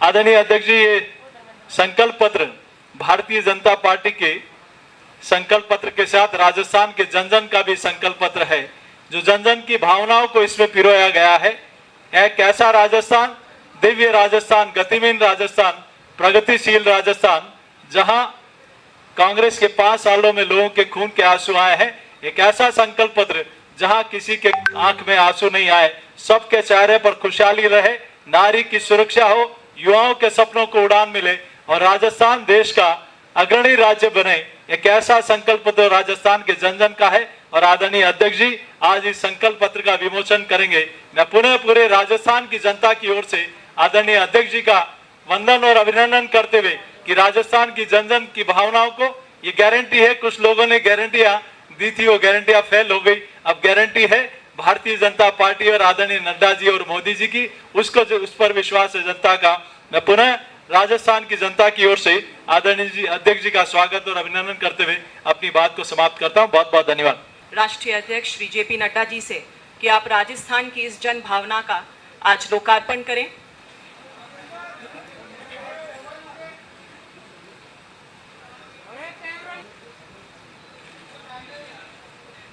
आदरणीय अध्यक्ष जी, ये संकल्प पत्र भारतीय जनता पार्टी के संकल्प पत्र के साथ राजस्थान के जन जन का भी संकल्प पत्र है, जो जन जन की भावनाओं को इसमें पिरोया गया है। एक ऐसा राजस्थान, दिव्य राजस्थान, गतिमान राजस्थान, प्रगतिशील राजस्थान, जहां कांग्रेस के 5 सालों में लोगों के खून के आंसू आए हैं। एक ऐसा संकल्प पत्र जहां किसी के आंख में आंसू नहीं आए, सबके चेहरे पर खुशहाली रहे, नारी की सुरक्षा हो, युवाओं के सपनों को उड़ान मिले और राजस्थान देश का अग्रणी राज्य बने। एक ऐसा संकल्प पत्र राजस्थान के जन जन का है और आदरणीय अध्यक्ष जी आज इस संकल्प पत्र का विमोचन करेंगे। मैं पुनः पूरे राजस्थान की जनता की ओर से आदरणीय अध्यक्ष जी का वंदन और अभिनंदन करते हुए कि राजस्थान की जन जन की भावनाओं को ये गारंटी है। कुछ लोगों ने गारंटियां दी थी, वो गारंटियां फेल हो गई। अब गारंटी है भारतीय जनता पार्टी और आदरणीय नड्डा जी और मोदी जी की, उसको जो उस पर विश्वास है जनता का। मैं पुनः राजस्थान की जनता की ओर से आदरणीय जी अध्यक्ष जी का स्वागत और अभिनंदन करते हुए अपनी बात को समाप्त करता हूं। बहुत बहुत धन्यवाद। राष्ट्रीय अध्यक्ष श्री जेपी नड्डा जी से कि आप राजस्थान की इस जन भावना का आज लोकार्पण करें।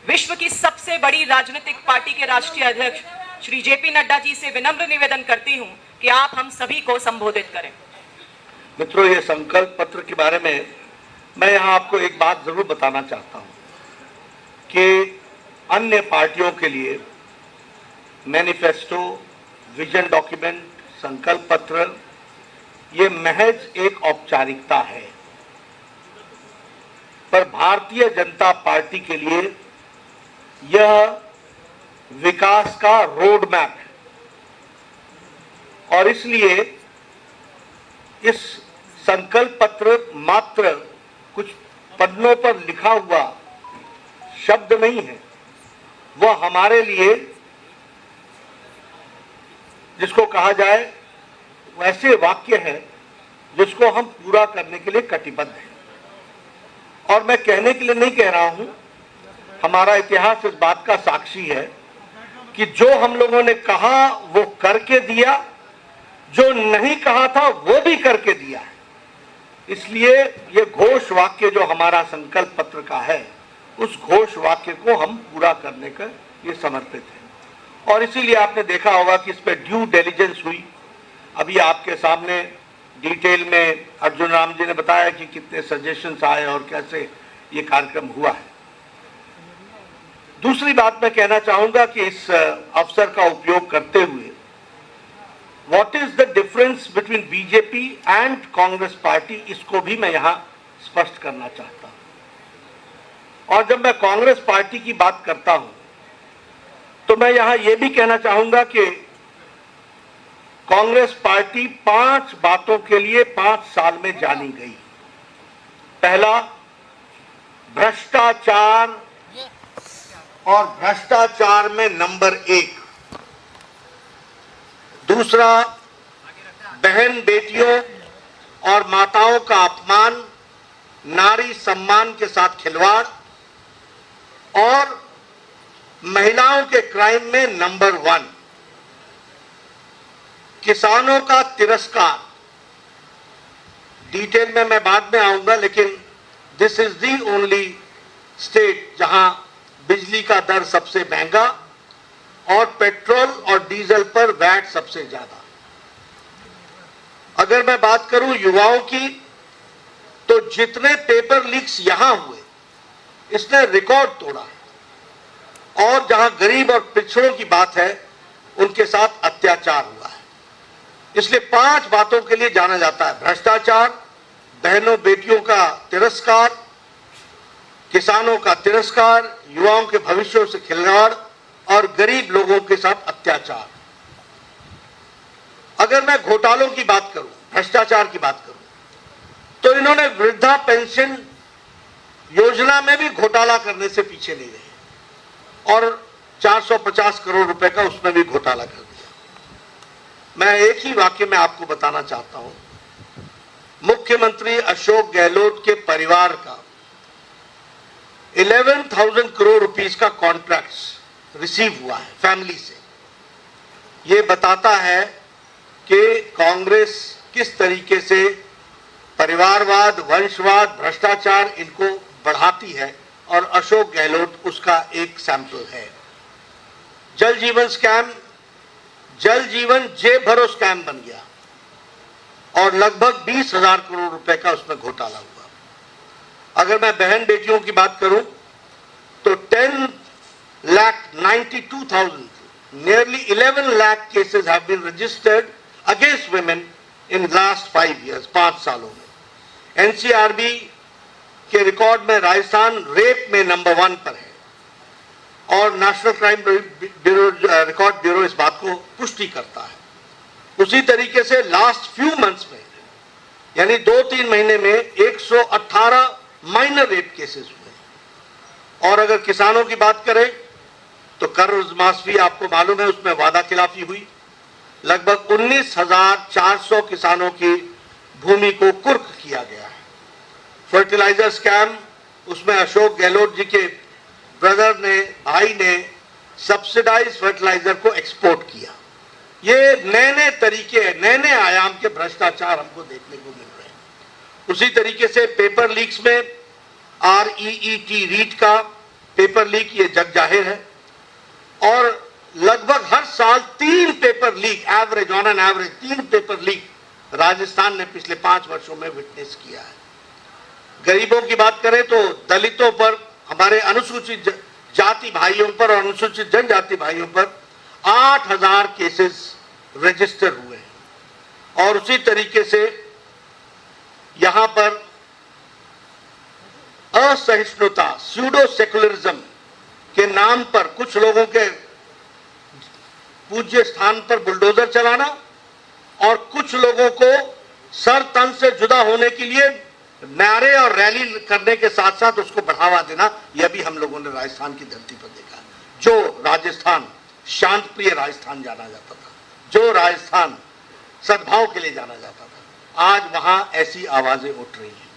विश्व की सबसे बड़ी राजनीतिक पार्टी के राष्ट्रीय अध्यक्ष श्री जेपी नड्डा जी से विनम्र निवेदन करती हूं कि आप हम सभी को संबोधित करें। मित्रों, ये संकल्प पत्र के बारे में मैं यहाँ आपको एक बात जरूर बताना चाहता हूँ कि अन्य पार्टियों के लिए मैनिफेस्टो, विजन डॉक्यूमेंट, संकल्प पत्र ये महज एक औपचारिकता है, पर भारतीय जनता पार्टी के लिए यह विकास का रोड मैप है और इसलिए इस संकल्प पत्र मात्र कुछ पन्नों पर लिखा हुआ शब्द नहीं है, वह हमारे लिए जिसको कहा जाए वैसे वाक्य है जिसको हम पूरा करने के लिए कटिबद्ध हैं। और मैं कहने के लिए नहीं कह रहा हूं, हमारा इतिहास इस बात का साक्षी है कि जो हम लोगों ने कहा वो करके दिया, जो नहीं कहा था वो भी करके दिया है। इसलिए ये घोष वाक्य जो हमारा संकल्प पत्र का है, उस घोष वाक्य को हम पूरा करने का ये समर्पित है। और इसीलिए आपने देखा होगा कि इस पर ड्यू डिलिजेंस हुई। अभी आपके सामने डिटेल में अर्जुन राम जी ने बताया कि कितने सजेशंस आए और कैसे ये कार्यक्रम हुआ है। दूसरी बात मैं कहना चाहूंगा कि इस अवसर का उपयोग करते हुए what is the difference between BJP and Congress party, इसको भी मैं यहां स्पष्ट करना चाहता हूं। और जब मैं कांग्रेस पार्टी की बात करता हूं तो मैं यहां यह भी कहना चाहूंगा कि कांग्रेस पार्टी 5 बातों के लिए 5 साल में जानी गई। पहला, भ्रष्टाचार, और भ्रष्टाचार में नंबर 1। दूसरा, बहन बेटियों और माताओं का अपमान, नारी सम्मान के साथ खिलवाड़, और महिलाओं के क्राइम में नंबर 1, किसानों का तिरस्कार। डिटेल में मैं बाद में आऊंगा, लेकिन this is the only state जहां बिजली का दर सबसे महंगा और पेट्रोल और डीजल पर वैट सबसे ज्यादा। अगर मैं बात करूं युवाओं की, तो जितने पेपर लीक्स यहां हुए इसने रिकॉर्ड तोड़ा है। और जहां गरीब और पिछड़ों की बात है, उनके साथ अत्याचार हुआ है। इसलिए 5 बातों के लिए जाना जाता है: भ्रष्टाचार, बहनों बेटियों का तिरस्कार, किसानों का तिरस्कार, युवाओं के भविष्यों से खिलवाड़ और गरीब लोगों के साथ अत्याचार। अगर मैं घोटालों की बात करूं, भ्रष्टाचार की बात करूं, तो इन्होंने वृद्धा पेंशन योजना में भी घोटाला करने से पीछे नहीं रहे और 450 करोड़ रुपए का उसमें भी घोटाला कर दिया। मैं एक ही वाक्य में आपको बताना चाहता हूं, मुख्यमंत्री अशोक गहलोत के परिवार का 11,000 करोड़ रुपीस का कॉन्ट्रैक्ट रिसीव हुआ है फैमिली से। ये बताता है कि कांग्रेस किस तरीके से परिवारवाद, वंशवाद, भ्रष्टाचार इनको बढ़ाती है, और अशोक गहलोत उसका एक सैंपल है। जल जीवन स्कैम, जल जीवन जेब भरो स्कैम बन गया और लगभग 20,000 करोड़ रुपए का उसमें घोटाला हुआ। अगर मैं बहन बेटियों की बात करूं तो 10,92,000, nearly 11 lakh cases have been registered against women in last 5 years, 5 सालों में। एनसीआरबी के रिकॉर्ड में राजस्थान रेप में नंबर 1 पर है और national crime bureau record bureau इस बात को पुष्टि करता है। उसी तरीके से लास्ट फ्यू मंथ्स में, यानी 2-3 महीने में 118 माइनर रेप केसेस हुए। और अगर किसानों की बात करें तो कर्ज माफी आपको मालूम है, उसमें वादा खिलाफी हुई। लगभग 19,400 किसानों की भूमि को कुर्क किया गया है। फर्टिलाइजर स्कैम, उसमें अशोक गहलोत जी के ब्रदर ने, भाई ने सब्सिडाइज फर्टिलाइजर को एक्सपोर्ट किया। ये नए नए तरीके, नए नए आयाम के भ्रष्टाचार हमको देखने को मिल रहे हैं। उसी तरीके से पेपर लीक्स में REET रीट का पेपर लीक, ये जग जाहिर है। और लगभग हर साल 3 paper leak, average, on an average 3 paper leak Rajasthan ने पिछले 5 वर्षों में विटनेस किया है। गरीबों की बात करें तो दलितों पर, हमारे अनुसूचित जाति भाइयों पर और अनुसूचित जनजाति भाइयों पर 8,000 केसेस रजिस्टर हुए हैं। और उसी तरीके से यहां पर असहिष्णुता, स्यूडो सेकुलरिज्म के नाम पर कुछ लोगों के पूज्य स्थान पर बुलडोजर चलाना और कुछ लोगों को सर तन से जुदा होने के लिए नारे और रैली करने के साथ साथ उसको बढ़ावा देना, यह भी हम लोगों ने राजस्थान की धरती पर देखा। जो राजस्थान शांत प्रिय राजस्थान जाना जाता था, जो राजस्थान सद्भाव के लिए जाना जाता था, आज वहां ऐसी आवाजें उठ रही हैं।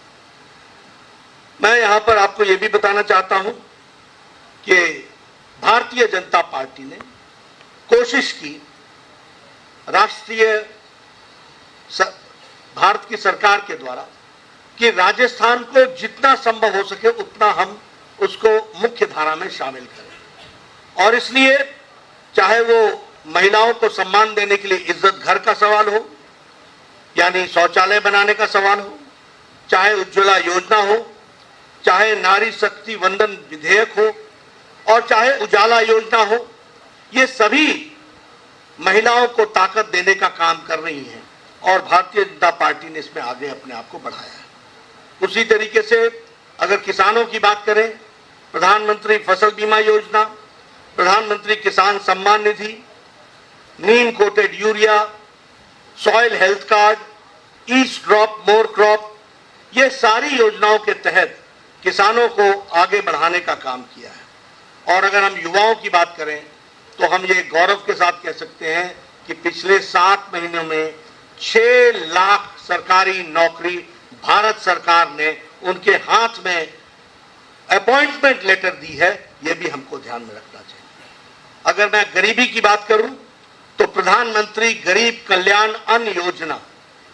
मैं यहां पर आपको यह भी बताना चाहता हूं कि भारतीय जनता पार्टी ने कोशिश की, राष्ट्रीय भारत की सरकार के द्वारा, कि राजस्थान को जितना संभव हो सके उतना हम उसको मुख्य धारा में शामिल करें। और इसलिए चाहे वो महिलाओं को सम्मान देने के लिए इज्जत घर का सवाल हो, यानी शौचालय बनाने का सवाल हो, चाहे उज्ज्वला योजना हो, चाहे नारी शक्ति वंदन विधेयक हो, और चाहे उजाला योजना हो, ये सभी महिलाओं को ताकत देने का काम कर रही हैं और भारतीय जनता पार्टी ने इसमें आगे अपने आप को बढ़ाया है। उसी तरीके से अगर किसानों की बात करें, प्रधानमंत्री फसल बीमा योजना, Pradhan Mantri Kisan Samman Nidhi, neem coated urea, soil health card, each drop more crop, ये सारी योजनाओं के तहत किसानों को आगे बढ़ाने का काम किया है। और अगर हम युवाओं की बात करें तो हम ये गौरव के साथ कह सकते हैं कि पिछले 7 महीनों में 6 लाख सरकारी नौकरी भारत सरकार ने उनके हाथ में अपॉइंटमेंट लेटर दी है, यह भी हमको ध्यान में रखना चाहिए। अगर मैं गरीबी की बात करूं तो प्रधानमंत्री गरीब कल्याण Anna Yojana,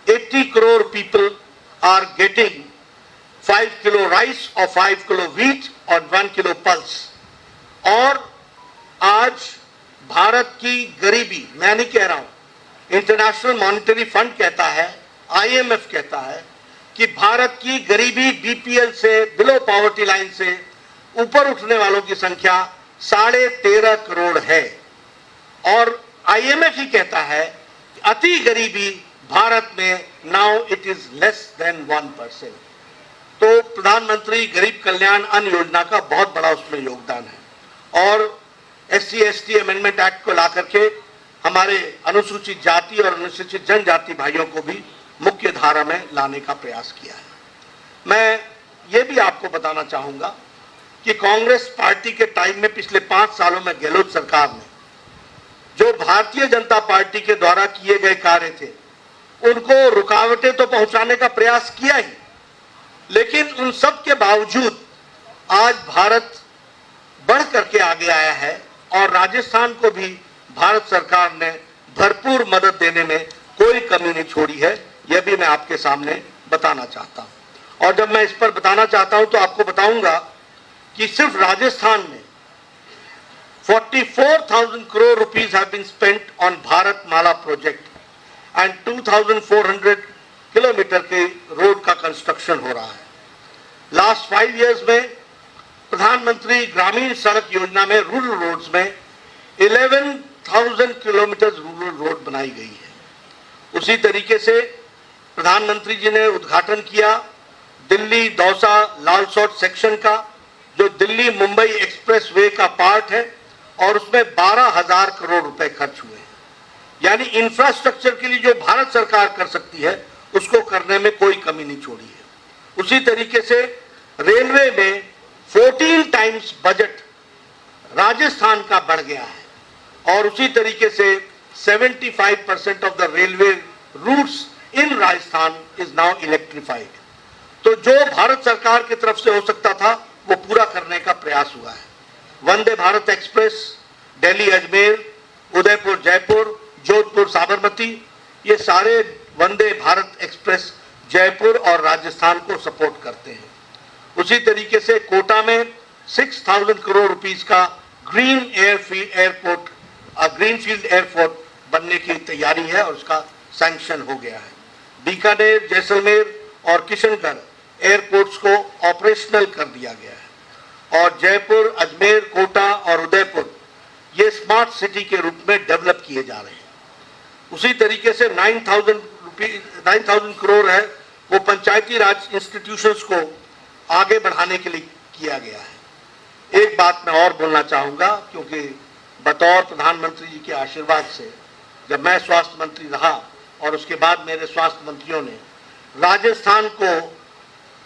80 crore people are getting 5 kilo rice और 5 किलो व्हीट और 1 किलो पल्स। और आज भारत की गरीबी, मैं नहीं कह रहा हूं, इंटरनेशनल मॉनेटरी फंड कहता है, IMF कहता है कि भारत की गरीबी बीपीएल से, बिलो पॉवर्टी लाइन से ऊपर उठने वालों की संख्या 13.5 करोड़ है। और IMF ही कहता है कि अति गरीबी भारत में now it is less than 1%। तो प्रधानमंत्री गरीब कल्याण अन्न योजना का बहुत बड़ा उसमें योगदान है। और SC/ST अमेंडमेंट एक्ट को ला करके हमारे अनुसूचित जाति और अनुसूचित जनजाति भाइयों को भी मुख्य धारा में लाने का प्रयास किया है। मैं ये भी आपको बताना चाहूंगा कि कांग्रेस पार्टी के टाइम में पिछले 5 सालों में गहलोत सरकार ने जो भारतीय जनता पार्टी के द्वारा किए गए कार्य थे उनको रुकावटें तो पहुंचाने का प्रयास किया ही, लेकिन उन सब के बावजूद आज भारत बढ़ करके आगे आया है और राजस्थान को भी भारत सरकार ने भरपूर मदद देने में कोई कमी नहीं छोड़ी है। यह भी मैं आपके सामने बताना चाहता हूं। और जब मैं इस पर बताना चाहता हूं तो आपको बताऊंगा कि सिर्फ राजस्थान में 44,000 crore rupees have been spent on Bharat Mala project and 2,400 kilometre के रोड का कंस्ट्रक्शन हो रहा है। लास्ट 5 इयर्स में प्रधानमंत्री ग्रामीण सड़क योजना में रूरल रोड्स में 11,000 किलोमीटर रूरल रोड बनाई गई है। उसी तरीके से प्रधानमंत्री जी ने उद्घाटन किया दिल्ली दौसा लालसोट सेक्शन का, जो दिल्ली मुंबई एक्सप्रेस वे का पार्ट है, और उसमें 12,000 करोड़ रुपए खर्च हुए। यानी इंफ्रास्ट्रक्चर के लिए जो भारत सरकार कर सकती है उसको करने में कोई कमी नहीं छोड़ी है। उसी तरीके से रेलवे में 14 टाइम्स बजट राजस्थान का बढ़ गया है, और उसी तरीके से 75% of the railway routes in Rajasthan is now electrified. तो जो भारत सरकार की तरफ से हो सकता था वो पूरा करने का प्रयास हुआ है। वंदे भारत एक्सप्रेस दिल्ली अजमेर, उदयपुर जयपुर, जोधपुर साबरमती, ये सारे वंदे भारत एक्सप्रेस जयपुर और राजस्थान को सपोर्ट करते हैं। उसी तरीके से कोटा में 6,000 करोड़ रुपीस का ग्रीनफील्ड एयरपोर्ट बनने की तैयारी है और उसका सैंक्शन हो गया है। बीकानेर, जैसलमेर और किशनगढ़ एयरपोर्ट्स को ऑपरेशनल कर दिया गया है, और जयपुर, अजमेर, कोटा और उदयपुर ये स्मार्ट सिटी के रूप में डेवलप किए जा रहे हैं। उसी तरीके से 9,000 करोड़ है वो पंचायती राज इंस्टीट्यूशंस को आगे बढ़ाने के लिए किया गया है। एक बात मैं और बोलना चाहूंगा, क्योंकि बतौर प्रधानमंत्री जी के आशीर्वाद से जब मैं स्वास्थ्य मंत्री रहा और उसके बाद मेरे स्वास्थ्य मंत्रियों ने राजस्थान को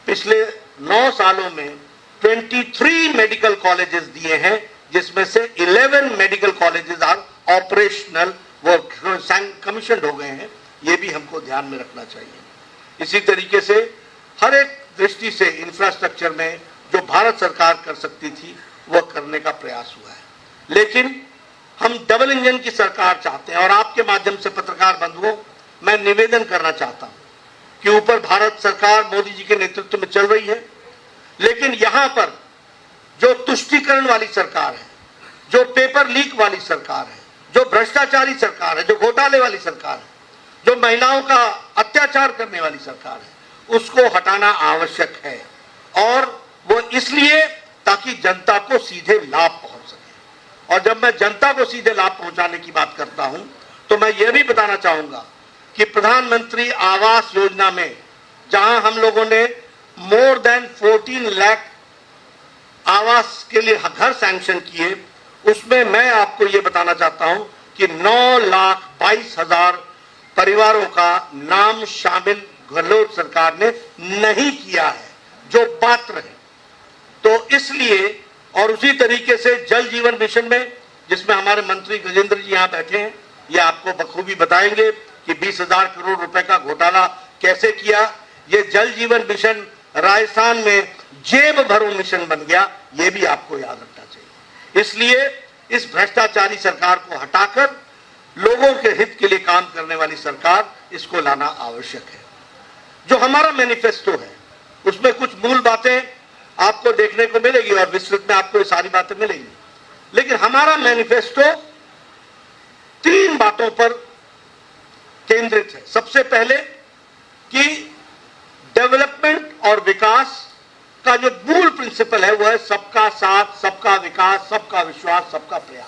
पिछले 9 सालों में 23 मेडिकल कॉलेजेस दिए हैं, जिसमें से 11 मेडिकल कॉलेजेस आर ऑपरेशनल, वो कमीशन हो गए हैं। ये भी हमको ध्यान में रखना चाहिए। इसी तरीके से हर एक दृष्टि से इंफ्रास्ट्रक्चर में जो भारत सरकार कर सकती थी वह करने का प्रयास हुआ है। लेकिन हम डबल इंजन की सरकार चाहते हैं, और आपके माध्यम से पत्रकार बंधुओं मैं निवेदन करना चाहता हूं कि ऊपर भारत सरकार मोदी जी के नेतृत्व में चल रही है, लेकिन यहां पर जो तुष्टीकरण वाली सरकार है, जो पेपर लीक वाली सरकार है, जो भ्रष्टाचारी सरकार है, जो घोटाले वाली सरकार है, जो महिलाओं का अत्याचार करने वाली सरकार है, उसको हटाना आवश्यक है। और वो इसलिए ताकि जनता को सीधे लाभ पहुंच सके। और जब मैं जनता को सीधे लाभ पहुंचाने की बात करता हूं तो मैं ये भी बताना चाहूंगा कि प्रधानमंत्री आवास योजना में जहां हम लोगों ने मोर देन 14 लाख आवास के लिए घर सैंक्शन किए, उसमें मैं आपको ये बताना चाहता हूं कि 9,22,000 परिवारों का नाम शामिल गहलोत सरकार ने नहीं किया है जो पात्र है। तो इसलिए, और उसी तरीके से जल जीवन मिशन में, जिसमें हमारे मंत्री गजेंद्र जी यहां बैठे हैं, ये आपको बखूबी बताएंगे कि 20,000 करोड़ रुपए का घोटाला कैसे किया। ये जल जीवन मिशन राजस्थान में जेब भरो मिशन बन गया, ये भी आपको याद रखना चाहिए। इसलिए इस भ्रष्टाचारी सरकार को हटाकर लोगों के हित के लिए काम करने वाली सरकार, इसको लाना आवश्यक है। जो हमारा मैनिफेस्टो है उसमें कुछ मूल बातें आपको देखने को मिलेगी और विस्तृत में आपको ये सारी बातें मिलेंगी, लेकिन हमारा मैनिफेस्टो 3 बातों पर केंद्रित है। सबसे पहले कि डेवलपमेंट और विकास का जो मूल प्रिंसिपल है वो है सबका साथ, सबका विकास, सबका विश्वास, सबका प्रयास।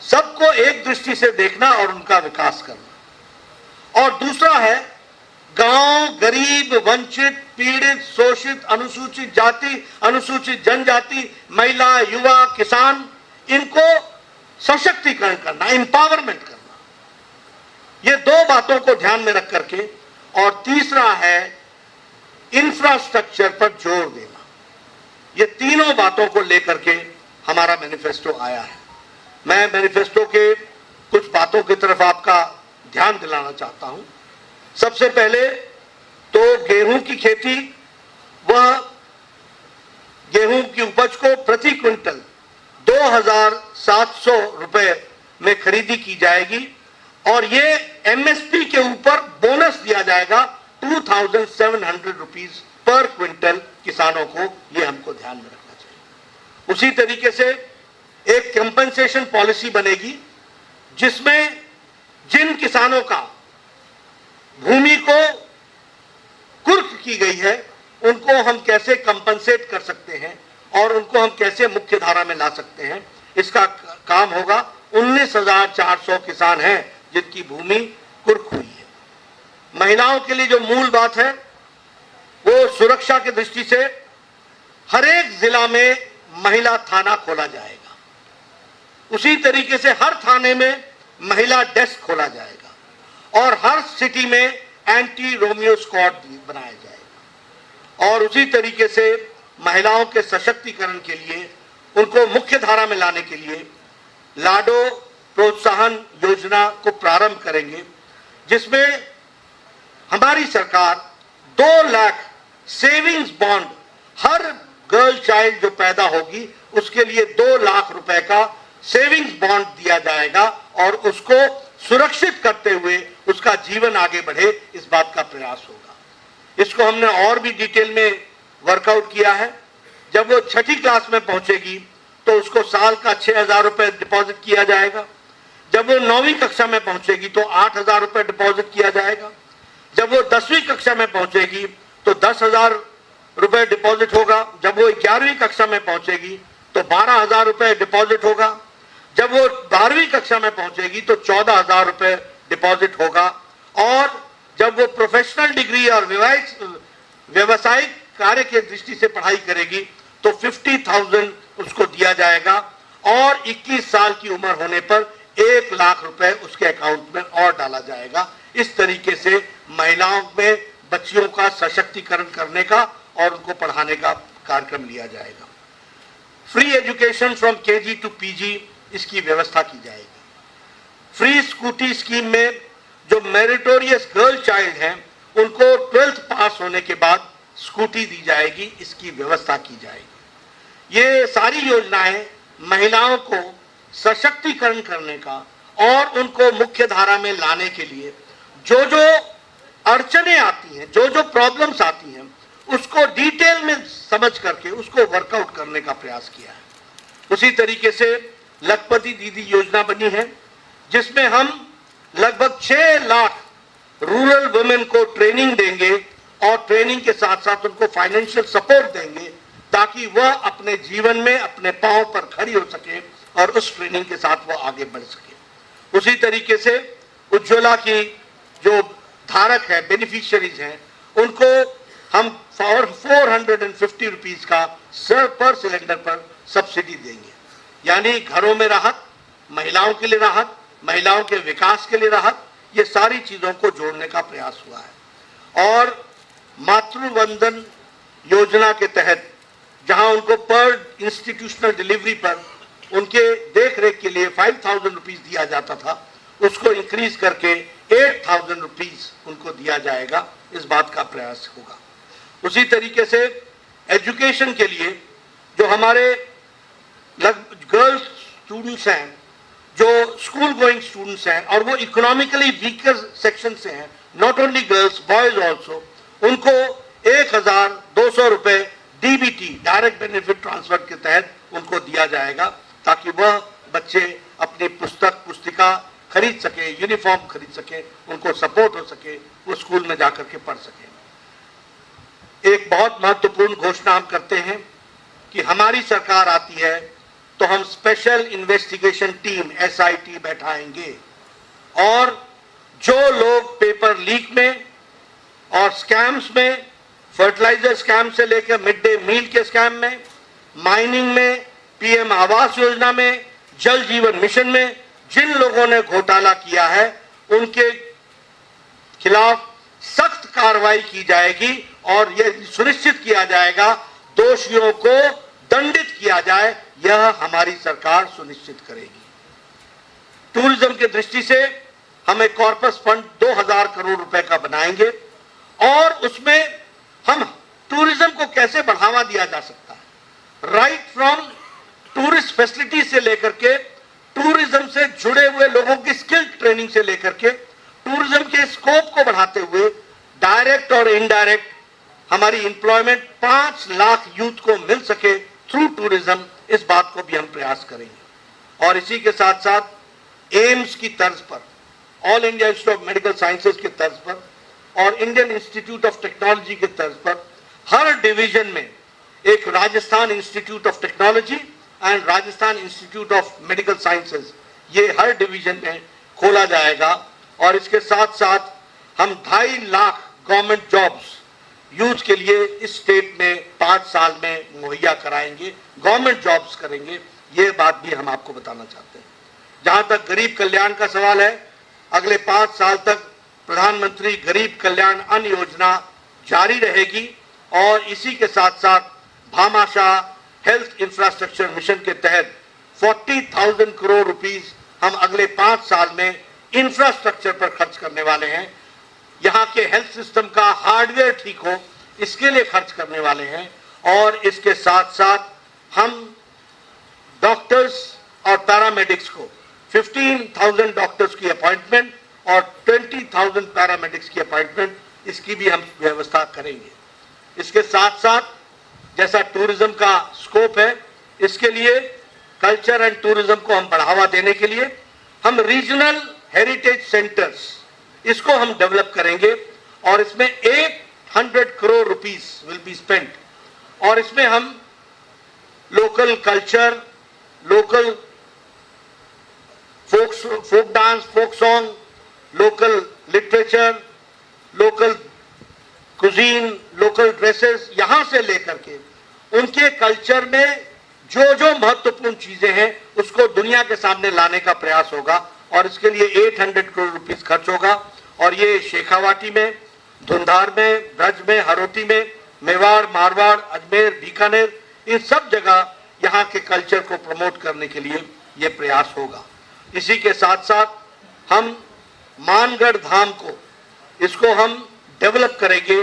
सबको एक दृष्टि से देखना और उनका विकास करना। और दूसरा है गांव, गरीब, वंचित, पीड़ित, शोषित, अनुसूचित जाति, अनुसूचित जनजाति, महिला, युवा, किसान, इनको सशक्तिकरण करना, एम्पावरमेंट करना। ये 2 बातों को ध्यान में रख करके, और तीसरा है इंफ्रास्ट्रक्चर पर जोर देना। ये तीनों बातों को लेकर के हमारा मैनिफेस्टो आया है। मैं मैनिफेस्टो के कुछ बातों की तरफ आपका ध्यान दिलाना चाहता हूं। सबसे पहले तो गेहूं की खेती, वह गेहूं की उपज को प्रति क्विंटल 2,700 रुपए में खरीदी की जाएगी, और ये एमएसपी के ऊपर बोनस दिया जाएगा 2700 रुपीज पर क्विंटल किसानों को, ये हमको ध्यान में रखना चाहिए। उसी तरीके से एक कंपनसेशन पॉलिसी बनेगी जिसमें जिन किसानों का भूमि को कुर्क की गई है उनको हम कैसे कंपनसेट कर सकते हैं और उनको हम कैसे मुख्य धारा में ला सकते हैं, इसका काम होगा। 19,400 किसान हैं जिनकी भूमि कुर्क हुई है। महिलाओं के लिए जो मूल बात है वो सुरक्षा की दृष्टि से हर एक जिला में महिला थाना खोला जाएगा। उसी तरीके से हर थाने में महिला डेस्क खोला जाएगा और हर सिटी में एंटी रोमियो स्क्वाड बनाया जाएगा। और उसी तरीके से महिलाओं के सशक्तिकरण के लिए, उनको मुख्य धारा में लाने के लिए लाडो प्रोत्साहन योजना को प्रारंभ करेंगे, जिसमें हमारी सरकार 2 लाख सेविंग्स बॉन्ड हर गर्ल चाइल्ड जो पैदा होगी उसके लिए 2 लाख रुपए का सेविंग्स बॉन्ड दिया जाएगा और उसको सुरक्षित करते हुए उसका जीवन आगे बढ़े, इस बात का प्रयास होगा। इसको हमने और भी डिटेल में वर्कआउट किया है। जब वो 6ठी क्लास में पहुंचेगी तो उसको साल का 6,000 रुपए डिपॉजिट किया जाएगा। जब वो 9वीं कक्षा में पहुंचेगी तो 8,000 रुपए डिपॉजिट किया जाएगा। जब वो 10वीं कक्षा में पहुंचेगी तो 10,000 रुपए डिपॉजिट होगा। जब वो 11वीं कक्षा में पहुंचेगी तो 12,000 रुपए डिपॉजिट होगा। जब वो 12वीं कक्षा में पहुंचेगी तो 14,000 रुपए डिपॉजिट होगा। और जब वो प्रोफेशनल डिग्री और व्यवसायिक कार्य के दृष्टि से पढ़ाई करेगी तो 50,000 उसको दिया जाएगा और 21 साल की उम्र होने पर 1 लाख रुपए उसके अकाउंट में और डाला जाएगा। इस तरीके से महिलाओं में बच्चियों का सशक्तिकरण करने का और उनको पढ़ाने का कार्यक्रम लिया जाएगा। Free education from KG to PG, इसकी व्यवस्था की जाएगी। फ्री स्कूटी स्कीम में जो मेरिटोरियस गर्ल चाइल्ड हैं उनको 12th पास होने के बाद स्कूटी दी जाएगी, इसकी व्यवस्था की जाएगी। ये सारी योजनाएं महिलाओं को सशक्तिकरण करने का और उनको मुख्य धारा में लाने के लिए जो जो अड़चने आती हैं, जो जो प्रॉब्लम्स आती हैं, उसको डिटेल में समझ करके उसको वर्कआउट करने का प्रयास किया है। उसी तरीके से लखपति दीदी योजना बनी है जिसमें हम लगभग 6 लाख रूरल वुमेन को ट्रेनिंग देंगे और ट्रेनिंग के साथ साथ उनको फाइनेंशियल सपोर्ट देंगे ताकि वह अपने जीवन में अपने पांव पर खड़ी हो सके और उस ट्रेनिंग के साथ वो आगे बढ़ सके। उसी तरीके से उज्ज्वला की जो धारक है, बेनिफिशियरीज हैं, उनको हम 450 रुपीज का पर सिलेंडर पर सब्सिडी देंगे। यानी घरों में राहत, महिलाओं के लिए राहत, महिलाओं के विकास के लिए राहत, ये सारी चीजों को जोड़ने का प्रयास हुआ है। और मातृवंदन योजना के तहत जहां उनको पर इंस्टीट्यूशनल डिलीवरी पर उनके देख रेख के लिए 5,000 रुपीज दिया जाता था, उसको इंक्रीज करके 8,000 रुपीज उनको दिया जाएगा, इस बात का प्रयास होगा। उसी तरीके से एजुकेशन के लिए जो हमारे गर्ल्स स्टूडेंट्स हैं, जो स्कूल गोइंग स्टूडेंट्स हैं और वो इकोनॉमिकली वीकर सेक्शन से हैं, not only girls, boys also, उनको 1,200 रुपए डीबीटी, डायरेक्ट बेनिफिट ट्रांसफर के तहत उनको दिया जाएगा ताकि वह बच्चे अपनी पुस्तिका खरीद सके, यूनिफॉर्म खरीद सके, उनको सपोर्ट हो सके, वो स्कूल में जाकर के पढ़ सके। एक बहुत महत्वपूर्ण घोषणा हम करते हैं कि हमारी सरकार आती है तो हम स्पेशल इन्वेस्टिगेशन टीम SIT बैठाएंगे और जो लोग पेपर लीक में और स्कैम्स में, फर्टिलाइजर स्कैम से लेकर मिड डे मील के स्कैम में, माइनिंग में, PM आवास योजना में, जल जीवन मिशन में जिन लोगों ने घोटाला किया है उनके खिलाफ सख्त कार्रवाई की जाएगी और यह सुनिश्चित किया जाएगा दोषियों को दंडित किया जाए, यह हमारी सरकार सुनिश्चित करेगी। टूरिज्म की दृष्टि से हम एक कॉर्पस फंड 2,000 करोड़ रुपए का बनाएंगे और उसमें हम टूरिज्म को कैसे बढ़ावा दिया जा सकता है, राइट फ्रॉम टूरिस्ट फैसिलिटी से लेकर के टूरिज्म से जुड़े हुए लोगों की स्किल ट्रेनिंग से लेकर के टूरिज्म के स्कोप को बढ़ाते हुए डायरेक्ट और इनडायरेक्ट हमारी एम्प्लॉयमेंट 5 लाख यूथ को मिल सके थ्रू टूरिज्म, इस बात को भी हम प्रयास करेंगे। और इसी के साथ साथ एम्स की तर्ज पर, all India institute of medical sciences के तर्ज पर और इंडियन इंस्टीट्यूट ऑफ टेक्नोलॉजी के तर्ज पर हर डिवीजन में एक Rajasthan institute of technology and Rajasthan institute of medical sciences, ये हर डिवीजन में खोला जाएगा। और इसके साथ साथ हम 2.5 लाख गवर्नमेंट जॉब्स यूथ के लिए इस स्टेट में 5 साल में मुहैया कराएंगे, गवर्नमेंट जॉब्स करेंगे। ये बात भी हम आपको बताना चाहते हैं। जहां तक गरीब कल्याण का सवाल है, अगले 5 साल तक प्रधानमंत्री गरीब कल्याण अन्न योजना जारी रहेगी और इसी के साथ साथ भामाशाह हेल्थ इंफ्रास्ट्रक्चर मिशन के तहत 40,000 करोड़ रुपीस हम अगले 5 साल में इंफ्रास्ट्रक्चर पर खर्च करने वाले हैं। यहाँ के हेल्थ सिस्टम का हार्डवेयर ठीक हो, इसके लिए खर्च करने वाले हैं। और इसके साथ साथ हम डॉक्टर्स और पैरामेडिक्स को 15,000 डॉक्टर्स की अपॉइंटमेंट और 20,000 पैरामेडिक्स की अपॉइंटमेंट, इसकी भी हम व्यवस्था करेंगे। इसके साथ साथ जैसा टूरिज्म का स्कोप है, इसके लिए कल्चर एंड टूरिज्म को हम बढ़ावा देने के लिए हम रीजनल हेरिटेज सेंटर्स, इसको हम डेवलप करेंगे और इसमें 800 crore rupees will be spent. और इसमें हम local culture, local folk dance, folk song, local literature, local cuisine, local dresses, यहां से लेकर के उनके कल्चर में जो जो महत्वपूर्ण चीजें हैं उसको दुनिया के सामने लाने का प्रयास होगा। और इसके लिए 800 करोड़ रुपीस खर्च होगा। और ये शेखावाटी में, धुंधार में, ब्रज में, हरोटी में, मेवाड़, मारवाड़, अजमेर, बीकानेर, इन सब जगह यहाँ के कल्चर को प्रमोट करने के लिए ये प्रयास होगा। इसी के साथ साथ हम मानगढ़ धाम को, इसको हम डेवलप करेंगे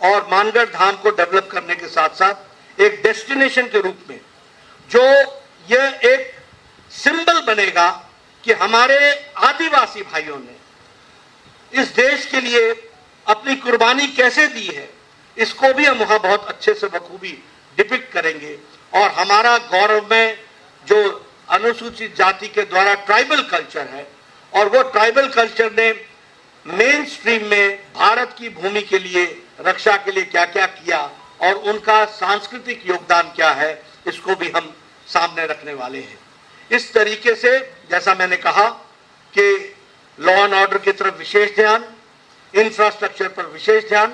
और मानगढ़ धाम को डेवलप करने के साथ साथ एक डेस्टिनेशन के रूप में जो यह एक सिंबल बनेगा कि हमारे आदिवासी भाइयों ने इस देश के लिए अपनी कुर्बानी कैसे दी है, इसको भी हम वहां बहुत अच्छे से बखूबी डिपिक्ट करेंगे। और हमारा गौरव में जो अनुसूचित जाति के द्वारा ट्राइबल कल्चर है, और वो ट्राइबल कल्चर ने मेन स्ट्रीम में भारत की भूमि के लिए, रक्षा के लिए क्या क्या किया और उनका सांस्कृतिक योगदान क्या है, इसको भी हम सामने रखने वाले हैं। इस तरीके से जैसा मैंने कहा कि लॉ एंड ऑर्डर की तरफ विशेष ध्यान, इंफ्रास्ट्रक्चर पर विशेष ध्यान,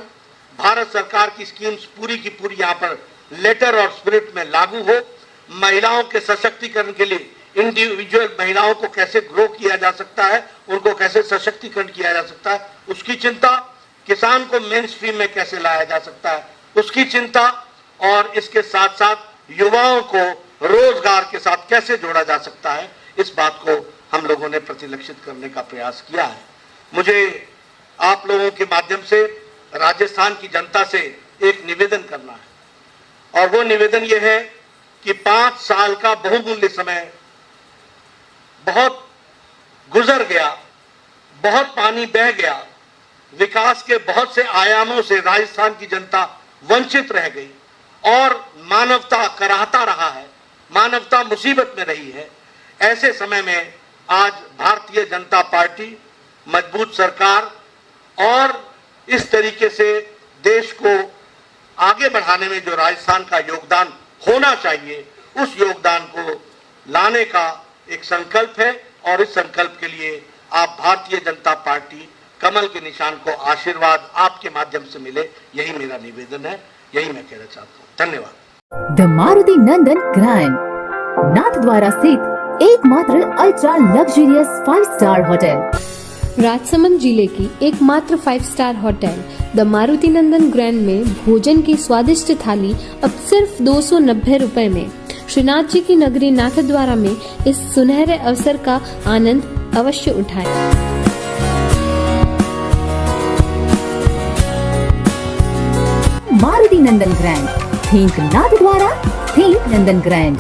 भारत सरकार की स्कीम्स पूरी की पूरी यहाँ पर लेटर और स्पिरिट में लागू हो, महिलाओं के सशक्तिकरण के लिए इंडिविजुअल महिलाओं को कैसे ग्रो किया जा सकता है, उनको कैसे सशक्तिकरण किया जा सकता है, उसकी चिंता, किसान को मेन स्ट्रीम में कैसे लाया जा सकता है, उसकी चिंता, और इसके साथ साथ युवाओं को रोजगार के साथ कैसे जोड़ा जा सकता है, इस बात को हम लोगों ने प्रतिलक्षित करने का प्रयास किया है। मुझे आप लोगों के माध्यम से राजस्थान की जनता से एक निवेदन करना है, और वो निवेदन ये है कि 5 साल का बहुमूल्य समय बहुत गुजर गया, बहुत पानी बह गया, विकास के बहुत से आयामों से राजस्थान की जनता वंचित रह गई और मानवता कराहता रहा है, मानवता मुसीबत में रही है। ऐसे समय में आज भारतीय जनता पार्टी, मजबूत सरकार और इस तरीके से देश को आगे बढ़ाने में जो राजस्थान का योगदान होना चाहिए, उस योगदान को लाने का एक संकल्प है। और इस संकल्प के लिए आप भारतीय जनता पार्टी कमल के निशान को आशीर्वाद आपके माध्यम से मिले, यही मेरा निवेदन है, यही मैं कहना चाहता हूँ। धन्यवाद। The Maruti Nandan grand, Nathdwara स्थित एकमात्र ultra luxurious 5 star hotel. Rajsamand जिले की एकमात्र 5 star hotel the Maruti Nandan grand में भोजन की स्वादिष्ट थाली अब सिर्फ 290 रुपए में। श्रीनाथ जी की नगरी नाथद्वारा में इस सुनहरे अवसर का आनंद अवश्य उठाएं। मारुति नंदन ग्रैंड, थिंक नाथद्वारा, थिंक नंदन ग्रैंड।